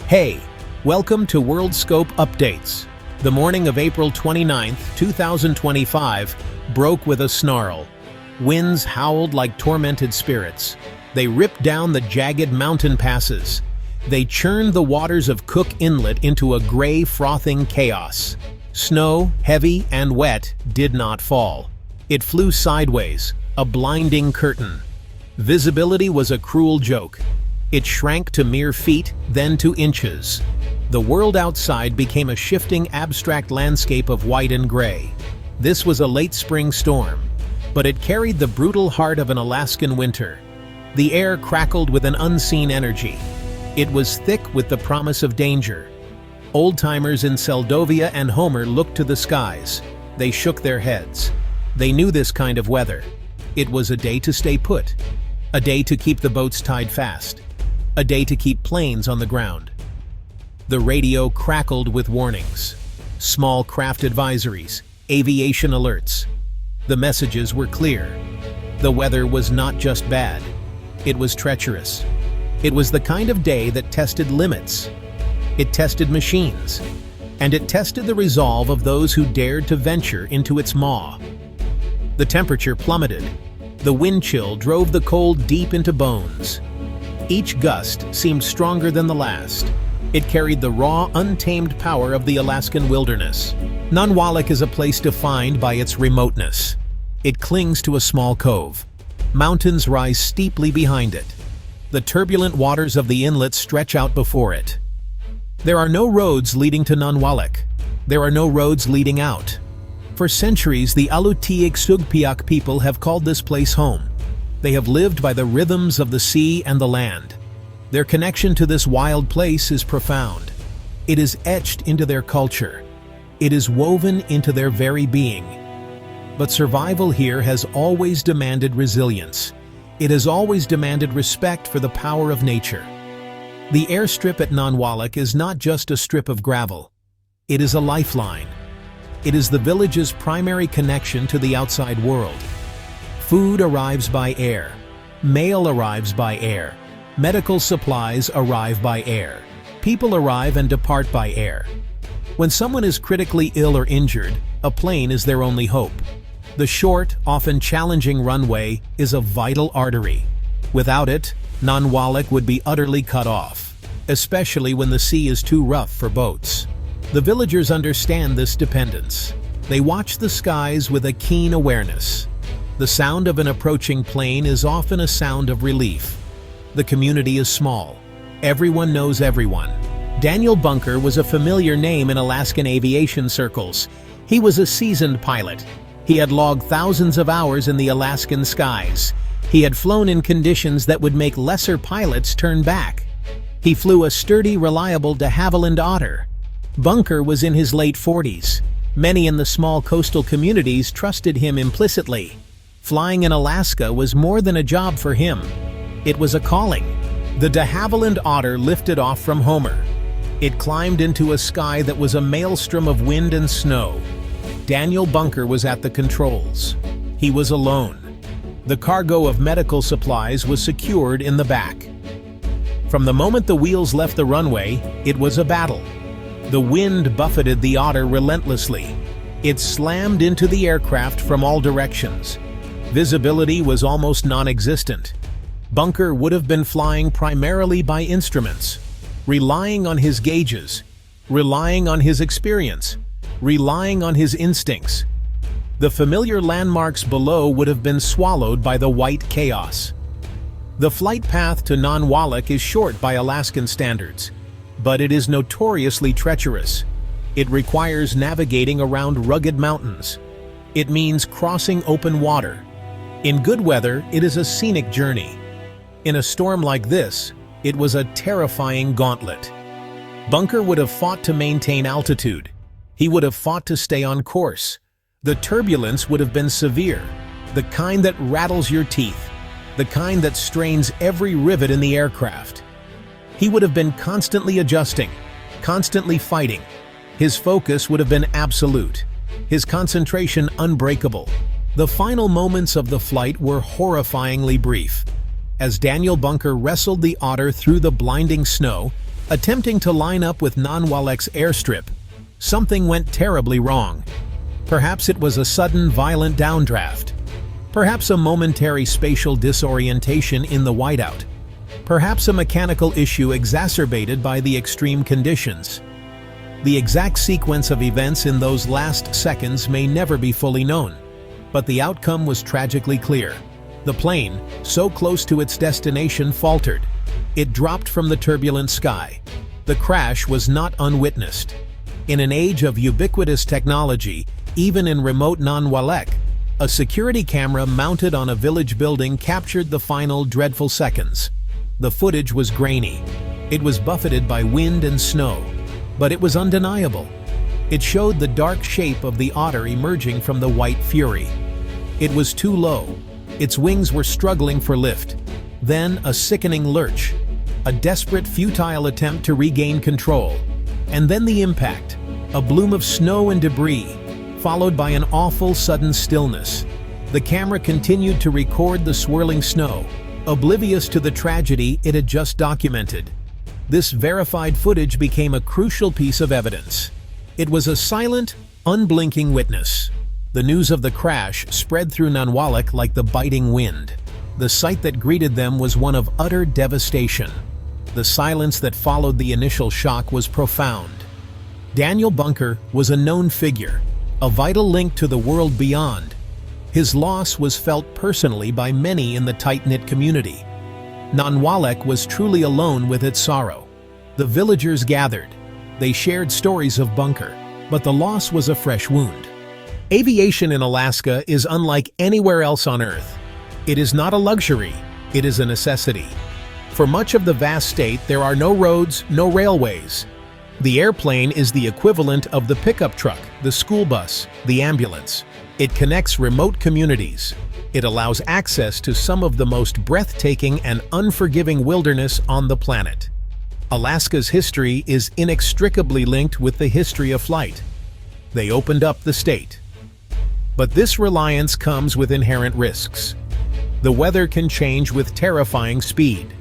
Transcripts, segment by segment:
Hey, welcome to World Scope Updates. The morning of April 29, 2025, broke with a snarl. Winds howled like tormented spirits. They ripped down the jagged mountain passes. They churned the waters of Cook Inlet into a gray, frothing chaos. Snow, heavy and wet, did not fall. It flew sideways, a blinding curtain. Visibility was a cruel joke. It shrank to mere feet, then to inches. The world outside became a shifting, abstract landscape of white and gray. This was a late spring storm, but it carried the brutal heart of an Alaskan winter. The air crackled with an unseen energy. It was thick with the promise of danger. Old-timers in Seldovia and Homer looked to the skies. They shook their heads. They knew this kind of weather. It was a day to stay put. A day to keep the boats tied fast. A day to keep planes on the ground. The radio crackled with warnings. Small craft advisories, aviation alerts. The messages were clear. The weather was not just bad. It was treacherous. It was the kind of day that tested limits. It tested machines. And it tested the resolve of those who dared to venture into its maw. The temperature plummeted. The wind chill drove the cold deep into bones. Each gust seemed stronger than the last. It carried the raw, untamed power of the Alaskan wilderness. Nanwalek is a place defined by its remoteness. It clings to a small cove. Mountains rise steeply behind it. The turbulent waters of the inlet stretch out before it. There are no roads leading to Nanwalek. There are no roads leading out. For centuries, the Alutiiq Sugpiaq people have called this place home. They have lived by the rhythms of the sea and the land. Their connection to this wild place is profound. It is etched into their culture. It is woven into their very being. But survival here has always demanded resilience. It has always demanded respect for the power of nature. The airstrip at Nanwalek is not just a strip of gravel. It is a lifeline. It is the village's primary connection to the outside world. Food arrives by air. Mail arrives by air. Medical supplies arrive by air. People arrive and depart by air. When someone is critically ill or injured, a plane is their only hope. The short, often challenging runway is a vital artery. Without it, Nanwalek would be utterly cut off, especially when the sea is too rough for boats. The villagers understand this dependence. They watch the skies with a keen awareness. The sound of an approaching plane is often a sound of relief. The community is small. Everyone knows everyone. Daniel Bunker was a familiar name in Alaskan aviation circles. He was a seasoned pilot. He had logged thousands of hours in the Alaskan skies. He had flown in conditions that would make lesser pilots turn back. He flew a sturdy, reliable de Havilland Otter. Bunker was in his late 40s. Many in the small coastal communities trusted him implicitly. Flying in Alaska was more than a job for him. It was a calling. The de Havilland Otter lifted off from Homer. It climbed into a sky that was a maelstrom of wind and snow. Daniel Bunker was at the controls. He was alone. The cargo of medical supplies was secured in the back. From the moment the wheels left the runway, it was a battle. The wind buffeted the Otter relentlessly. It slammed into the aircraft from all directions. Visibility was almost non-existent. Bunker would have been flying primarily by instruments, relying on his gauges, relying on his experience, relying on his instincts. The familiar landmarks below would have been swallowed by the white chaos. The flight path to Nanwalek is short by Alaskan standards, but it is notoriously treacherous. It requires navigating around rugged mountains. It means crossing open water. In good weather, it is a scenic journey. In a storm like this, it was a terrifying gauntlet. Bunker would have fought to maintain altitude. He would have fought to stay on course. The turbulence would have been severe, the kind that rattles your teeth, the kind that strains every rivet in the aircraft. He would have been constantly adjusting, constantly fighting. His focus would have been absolute, his concentration unbreakable. The final moments of the flight were horrifyingly brief. As Daniel Bunker wrestled the Otter through the blinding snow, Attempting to line up with Nanwalek's airstrip, something went terribly wrong. Perhaps it was a sudden violent downdraft. Perhaps a momentary spatial disorientation in the whiteout. Perhaps a mechanical issue exacerbated by the extreme conditions. The exact sequence of events in those last seconds may never be fully known, but the outcome was tragically clear. The plane, so close to its destination, faltered. It dropped from the turbulent sky. The crash was not unwitnessed. In an age of ubiquitous technology, even in remote Nanwalek, a security camera mounted on a village building captured the final dreadful seconds. The footage was grainy. It was buffeted by wind and snow, but it was undeniable. It showed the dark shape of the otter emerging from the white fury. It was too low. Its wings were struggling for lift. Then a sickening lurch, a desperate, futile attempt to regain control. And then the impact, a bloom of snow and debris, followed by an awful sudden stillness. The camera continued to record the swirling snow, oblivious to the tragedy it had just documented. This verified footage became a crucial piece of evidence. It was a silent, unblinking witness. The news of the crash spread through Nanwalek like the biting wind. The sight that greeted them was one of utter devastation. The silence that followed the initial shock was profound. Daniel Bunker was a known figure, a vital link to the world beyond. His loss was felt personally by many in the tight-knit community. Nanwalek was truly alone with its sorrow. The villagers gathered. They shared stories of Bunker, but the loss was a fresh wound. Aviation in Alaska is unlike anywhere else on Earth. It is not a luxury, it is a necessity. For much of the vast state, there are no roads, no railways. The airplane is the equivalent of the pickup truck, the school bus, the ambulance. It connects remote communities. It allows access to some of the most breathtaking and unforgiving wilderness on the planet. Alaska's history is inextricably linked with the history of flight. They opened up the state. But this reliance comes with inherent risks. The weather can change with terrifying speed.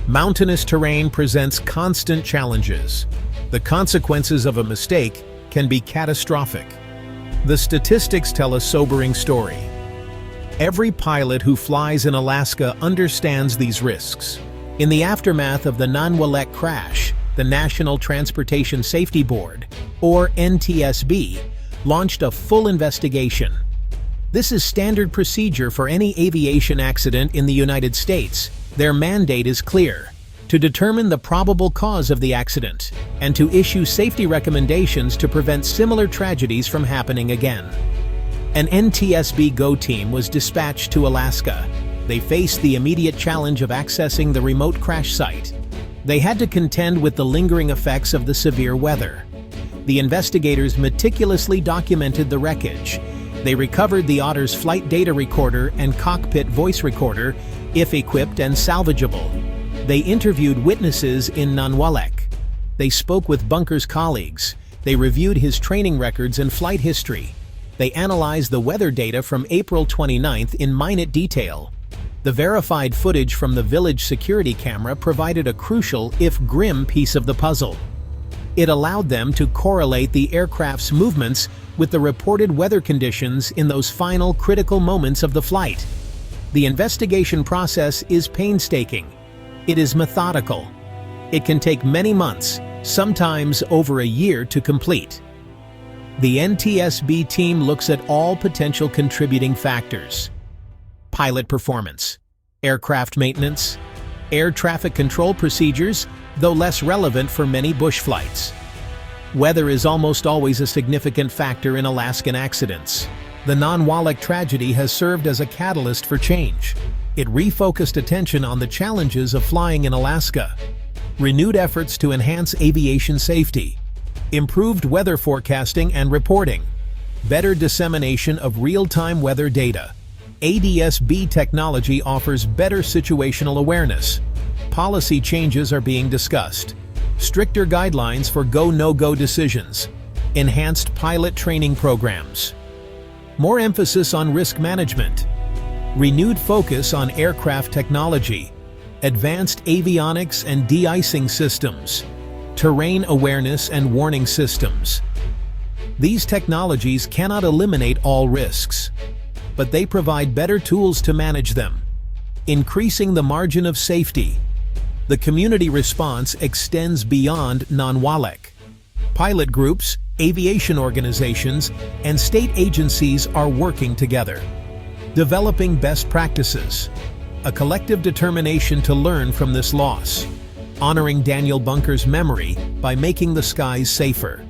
Mountainous terrain presents constant challenges. The consequences of a mistake can be catastrophic. The statistics tell a sobering story. Every pilot who flies in Alaska understands these risks. In the aftermath of the Nanwalek crash, the National Transportation Safety Board, or NTSB, launched a full investigation. This is standard procedure for any aviation accident in the United States. Their mandate is clear: to determine the probable cause of the accident and to issue safety recommendations to prevent similar tragedies from happening again. An NTSB GO team was dispatched to Alaska. They faced the immediate challenge of accessing the remote crash site. They had to contend with the lingering effects of the severe weather. The investigators meticulously documented the wreckage. They recovered the Otter's flight data recorder and cockpit voice recorder, if equipped and salvageable. They interviewed witnesses in Nanwalek. They spoke with Bunker's colleagues. They reviewed his training records and flight history. They analyzed the weather data from April 29th in minute detail. The verified footage from the village security camera provided a crucial, if grim, piece of the puzzle. It allowed them to correlate the aircraft's movements with the reported weather conditions in those final critical moments of the flight. The investigation process is painstaking. It is methodical. It can take many months, sometimes over a year, to complete. The NTSB team looks at all potential contributing factors: pilot performance, aircraft maintenance, air traffic control procedures, though less relevant for many bush flights. Weather is almost always a significant factor in Alaskan accidents. The Nanwalek tragedy has served as a catalyst for change. It refocused attention on the challenges of flying in Alaska. Renewed efforts to enhance aviation safety, improved weather forecasting and reporting, better dissemination of real-time weather data. ADS-B technology offers better situational awareness. Policy changes are being discussed. Stricter guidelines for go-no-go decisions. Enhanced pilot training programs. More emphasis on risk management. Renewed focus on aircraft technology. advanced avionics and de-icing systems, terrain awareness and warning systems. These technologies cannot eliminate all risks, but they provide better tools to manage them, increasing the margin of safety. The community response extends beyond non-WALEC. Pilot groups, aviation organizations, and state agencies are working together, developing best practices, a collective determination to learn from this loss, honoring Daniel Bunker's memory by making the skies safer.